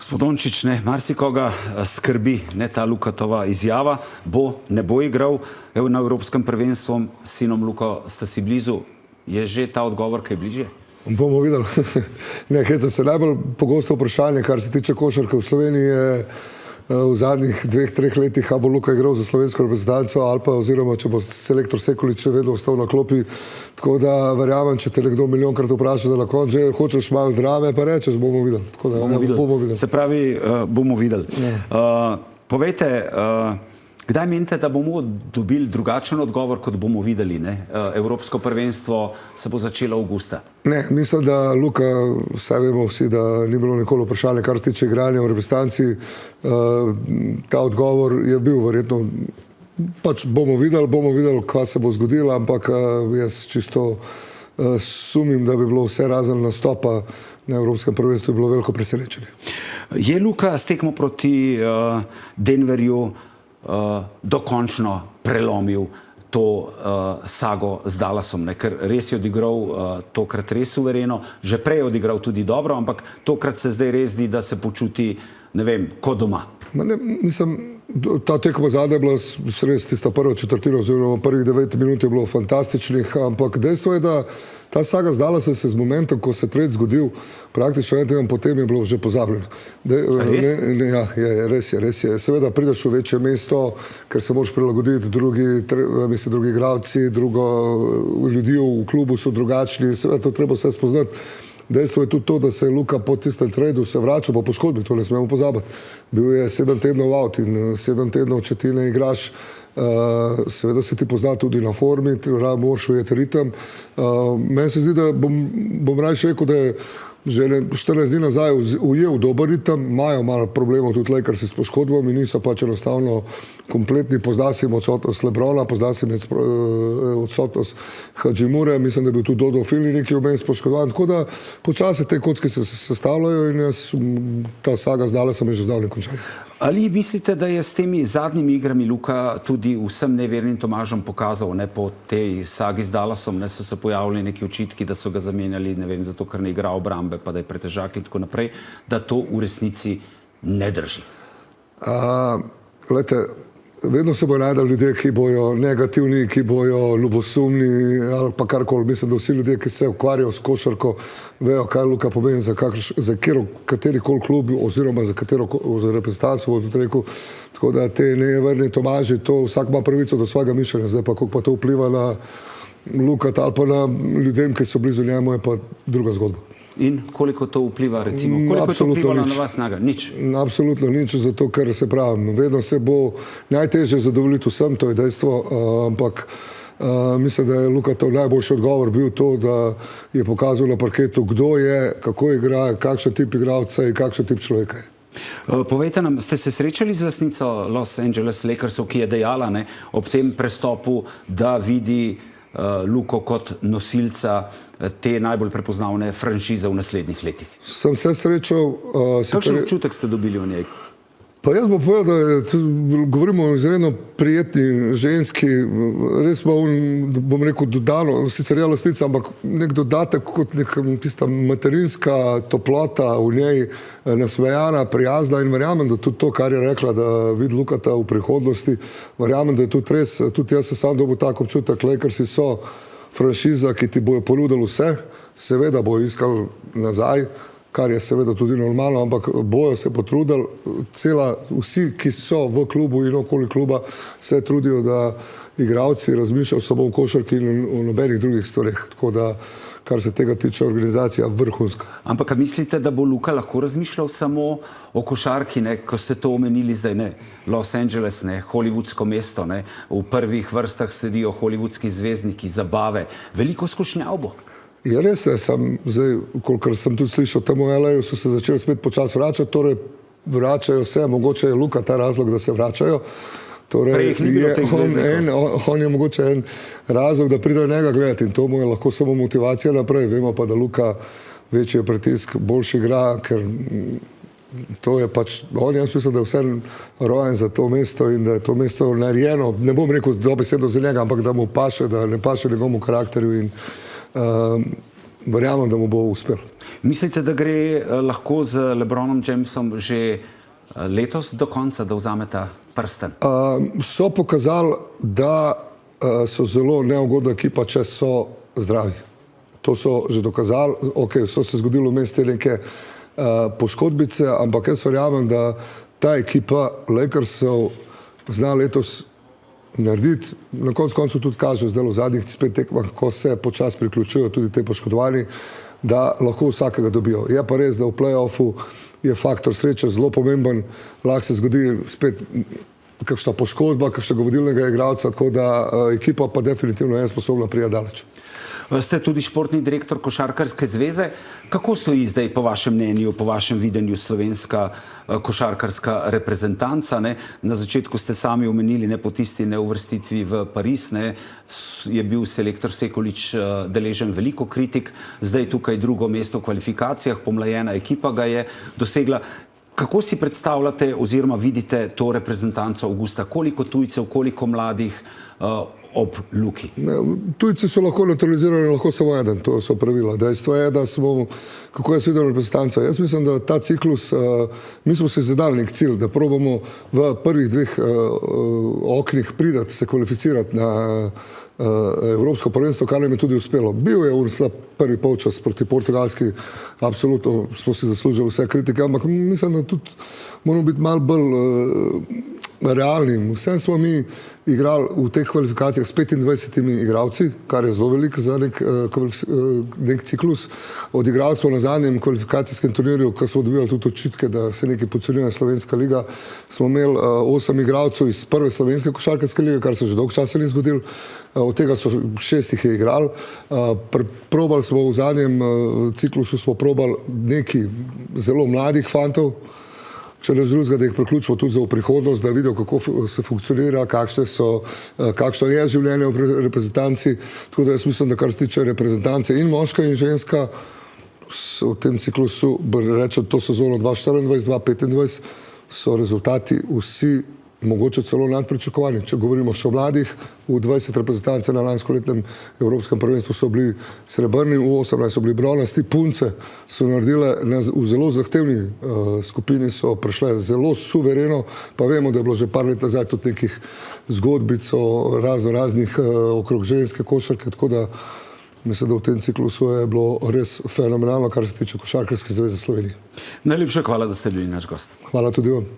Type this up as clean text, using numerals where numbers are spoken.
Gospod Dončić, marsikoga skrbi ta Lukatova izjava, ne bo igral na Evropskem prvenstvu, s sinom Luko ste si blizu. Je že ta odgovor kaj bližje? Bomo videli. Ne, heca se najbolj pogosto vprašanje, kar se tiče košarke v Sloveniji, je v zadnjih 2-3 letih, a bo Luka igral za slovensko reprezentanco ali pa oziroma, če bo selektor Sekulič še vedno ostal na klopi. Tako da verjamem, če te nekdo milijonkrat vpraša, da na koncu že hočeš malo drame, pa rečeš, bomo videli. Tako da bomo videli. Se pravi, bomo videli. Povejte, kdaj menite, da bomo dobili drugačen odgovor, kot bomo videli? Evropsko prvenstvo se bo začelo avgusta. Ne, mislim, da Luka, saj vemo vsi, da ni bilo nikoli vprašanje, kar se tiče igranja v reprezentanci. Ta odgovor je bil verjetno, pač bomo videli, kaj se bo zgodilo, ampak jaz čisto sumim, da bi bilo vse razen nastopa na Evropskem prvenstvu bilo veliko presenečenje. Je Luka s tekmo proti Denverju dokončno prelomil to sago z Dallasom, ker res je odigral tokrat res suvereno, že prej je odigral tudi dobro, ampak tokrat se zdaj res zdi, da se počuti, ne vem, kot doma. Ta tekma zadnja je bila res tista prva četrtina oziroma prvih 9 minut je bilo fantastičnih, ampak dejstvo je, da ta saga z Dallasom se z momentom, ko se trade zgodil, praktično en teden potem je bilo že pozabljeno. Ja, res je. Seveda prideš v večje mesto, ker se moraš prilagoditi, drugi igralci, ljudi v klubu so drugačni, seveda to treba vse spoznati. Dejstvo je tudi to, da se je Luka po tistem tradu se vračal po poškodbi, to ne smemo pozabiti. Bil je 7 tednov out in 7 tednov, če ti ne igraš, seveda se ti pozna tudi na formi, moraš ujeti ritem. Meni se zdi, da bom rajši rekel, da je že 14 dni nazaj ujel dober ritem, imajo malo problemov tudi Lakersi s poškodbami, niso pač enostavno kompletni, pozna se jim odsotnost LeBrona, pozna se jim odsotnost Hadžimure, mislim, da je bil tudi Dodo Fili neki vmes poškodovan, tako da počasi te kocke se sestavljajo in ta saga z Dallasom je že zdavnaj končana. Ali mislite, da je s temi zadnjimi igrami Luka tudi vsem nevernim Tomažem pokazal, po tej sagi z Dallasom, so se pojavili neki očitki, da so ga zamenjali, ne vem, zato ker ne igra obrambe, pa da je pretežak in tako naprej, da to v resnici ne drži? Glejte, vedno se bojo najdali ljudje, ki bojo negativni, ki bojo ljubosumni ali pa karkoli. Mislim, da vsi ljudje, ki se ukvarjajo s košarko, vejo, kaj Luka pomeni za katerikoli klub oziroma za reprezentanco, bo tudi rekel. Tako da te neverni Tomaži, to vsak ima pravico do svojega mišljenja. Zdaj pa, koliko pa to vpliva na Lukata ali pa na ljudem, ki so blizu njemu, je pa druga zgodba. In koliko to vpliva, recimo? Koliko je to vplivalo na vas? Nič? Absolutno nič, zato ker se pravim, vedno se bo najtežje zadovoljiti vsem, to je dejstvo, ampak mislim, da je Lukatov najboljši odgovor bil to, da je pokazal na parketu, kdo je, kako igra, kakšen tip igralca in kakšen tip človeka je. Povejte nam, ste se srečali z lastnico Los Angeles Lakersov, ki je dejala ob tem prestopu, da vidi Luko kot nosilca te najbolj prepoznavne franšize v naslednjih letih? Sem se srečal. Kakšen občutek ste dobili o njej? Pa jaz bom povedal, da govorimo o izredno prijetni ženski, res bom rekel dodano, sicer je lastnica, ampak nek dodatek kot tista materinska toplota v njej, nasmejana, prijazna in verjamem, da tudi to, kar je rekla, da vidi Lukata v prihodnosti, verjamem, da je tudi res, tudi jaz se sam dobil tak občutek, Lakersi so franšiza, ki ti bojo ponudili vse, seveda bojo iskali nazaj, kar je seveda tudi normalno, ampak bojo se potrudili, vsi, ki so v klubu in okoli kluba, se trudijo, da igralci razmišljajo samo o košarki in o nobenih drugih stvareh, tako da, kar se tega tiče, organizacija vrhunska. Ampak mislite, da bo Luka lahko razmišljal samo o košarki, ko ste to omenili zdaj, Los Angeles, hollywoodsko mesto, v prvih vrstah sledijo hollywoodski zvezdniki, zabave, veliko skušnjav bo? Ja, res je, zdaj, kolikor sem tudi slišal, tam v LA-ju so se začeli spet počas vračati, torej vračajo se, mogoče je Luka ta razlog, da se vračajo. Prej jih ni bilo teh zvezdnikov. On je mogoče en razlog, da pridejo njega gledati in to mu je lahko samo motivacija naprej. Vemo pa, da Luka večji pritisk, boljši igra, ker to je pač, jaz mislim, da je vse rojen za to mesto in da je to mesto narejeno, ne bom rekel dobesedno za njega, ampak da mu paše, da ne paše njegovemu karakterju in verjamem, da mu bo uspel. Mislite, da gre lahko z LeBronom Jamesom že letos do konca, da vzame ta prsten? So pokazali, da so zelo neugodna ekipa, če so zdravi. To so že dokazali. Okay, so se zgodili vmes te neke poškodbice, ampak jaz verjamem, da ta ekipa Lakersov zna letos narediti. Na koncu tudi kaže zdaj v zadnjih 5 tekmah, ko se počasi priključujejo tudi te poškodovani, da lahko vsakega dobijo. Je pa res, da v play-offu je faktor sreče zelo pomemben, lahko se zgodi spet kakšna poškodba, kakšnega vodilnega igralca, tako da ekipa pa definitivno je sposobna priti daleč. Ste tudi športni direktor Košarkarske zveze. Kako stoji zdaj po vašem mnenju, po vašem videnju slovenska košarkarska reprezentanca? Ne? Na začetku ste sami omenili, ne, po tisti neuvrstitvi v Pariz, ne, je bil selektor Sekulič deležen veliko kritik, zdaj tukaj drugo mesto v kvalifikacijah, pomlajena ekipa ga je dosegla. Kako si predstavljate oziroma vidite to reprezentanco avgusta? Koliko tujcev, koliko mladih ob Luki? Tujci so lahko naturalizirani, lahko samo eden, to so pravila. Dejstvo je, da smo, kako jaz vidim reprezentanco, jaz mislim, da ta ciklus, mi smo si zadali nek cilj, da probamo v prvih 2 oknih pridati, se kvalificirati na Evropsko prvenstvo, kar nam je tudi uspelo. Bil je slab prvi polčas proti Portugalski, absolutno smo si zaslužili vse kritike, ampak mislim, da tudi moramo biti malo bolj realni. Vsem smo mi igrali v teh kvalifikacijah s 25 igralci, kar je zelo veliko za nek ciklus. Odigrali smo na zadnjem kvalifikacijskem turnirju, ko smo dobivali tudi očitke, da se nekaj podcenjuje Slovenska liga. Smo imeli 8 igralcev iz prve slovenske košarkarske lige, kar se že dolgo časa ni zgodilo. Od tega so 6 jih je igral. Probali smo v zadnjem ciklusu, smo probali neki zelo mladih fantov, če ne drugega, da jih priključimo tudi za v prihodnost, da vidijo, kako se funkcionira, kakšno je življenje v reprezentanci. Tako da jaz mislim, da kar se tiče reprezentance in moška in ženska, v tem ciklusu, rečem, to sezono 2024-2025, so rezultati vsi mogoče celo nadpričakovani. Če govorimo še o mladih, v 20 reprezentance na lanskoletnem Evropskem prvenstvu so bili srebrni, v 18 so bili bronasti, punce so naredile v zelo zahtevni skupini, so prišle zelo suvereno, pa vemo, da je bilo že par let nazaj tudi nekih zgodbic o raznih okrog ženske košarke, tako da mislim, da v tem ciklusu je bilo res fenomenalno, kar se tiče Košarkarske zveze Slovenije. Najlepša hvala, da ste bili naš gost. Hvala tudi vam.